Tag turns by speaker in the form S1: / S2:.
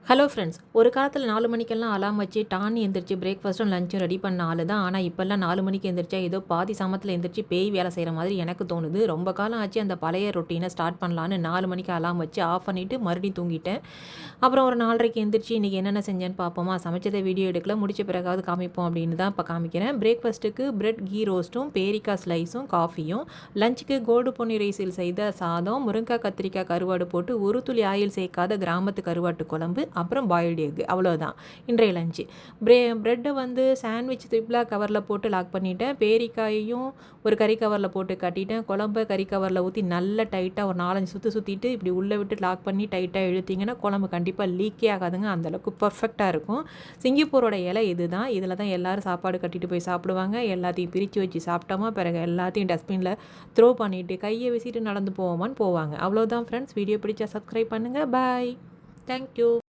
S1: Hello friends, ஒரு காலத்தில் 4 மணிக்கெல்லாம் அலாம் வச்சு டான்னு எந்திரிச்சு பிரேக்ஃபாஸ்ட்டும் லஞ்சும் ரெடி பண்ண ஆள் தான். ஆனால் இப்போல்லாம் 4 மணிக்கு எந்திரிச்சா ஏதோ பாதி சமத்தில் எந்திரிச்சு பேய் வேலை செய்கிற மாதிரி எனக்கு தோணுது. ரொம்ப காலம் ஆச்சு அந்த பழைய ரொட்டீனை ஸ்டார்ட் பண்ணலான்னு 4 மணிக்கு அலாம் வச்சு ஆஃப் பண்ணிவிட்டு மறுபடியும் தூங்கிட்டேன். அப்புறம் ஒரு 4:30க்கு எந்திரிச்சு இன்றைக்கி என்னென்ன செஞ்சேன்னு பார்ப்போமா, சமைச்சதை வீடியோ எடுக்கல, முடிச்ச பிறகாவது காமிப்போம் அப்படின்னு தான் இப்போ காமிக்கிறேன். பிரேக்ஃபாஸ்ட்டுக்கு பிரெட் கீ ரோஸ்ட்டும் பேரிக்காய் ஸ்லைஸும் காஃபியும், லஞ்சுக்கு கோல்டு பொன்னி ரைஸில் செய்த சாதம், முருங்கைக்காய் கத்திரிக்காய் கருவாடு போட்டு ஒரு துளி ஆயில் சேர்க்காத கிராமத்து கருவாட்டு குழம்பு, அப்புறம் பாயில்டு எக். அவ்வளோதான் இன்றைய லஞ்சு. ப்ரெட்டை வந்து சாண்ட்விச் திப்லா கவரில் போட்டு லாக் பண்ணிட்டேன். பேரிக்காயையும் ஒரு கறி கவரில் போட்டு கட்டிட்டேன். குழம்பை கறி கவரில் ஊற்றி நல்லா டைட்டாக ஒரு 4-5 சுற்றிட்டு இப்படி உள்ளே விட்டு லாக் பண்ணி டைட்டாக இழுத்திங்கன்னா குழம்பு கண்டிப்பாக லீக்கே ஆகாதுங்க. அந்தளவுக்கு பர்ஃபெக்டாக இருக்கும். சிங்கப்பூரோட இலை இது தான். இதில் தான் எல்லோரும் சாப்பாடு கட்டிட்டு போய் சாப்பிடுவாங்க. எல்லாத்தையும் பிரித்து வச்சு சாப்பிட்டோமா, பிறகு எல்லாத்தையும் டஸ்ட்பினில் த்ரோ பண்ணிவிட்டு கையை வீசிட்டு நடந்து போவோமான்னு போவாங்க. அவ்வளோதான் ஃப்ரெண்ட்ஸ். வீடியோ பிடிச்சா சப்ஸ்கிரைப் பண்ணுங்கள். பாய். தேங்க்யூ.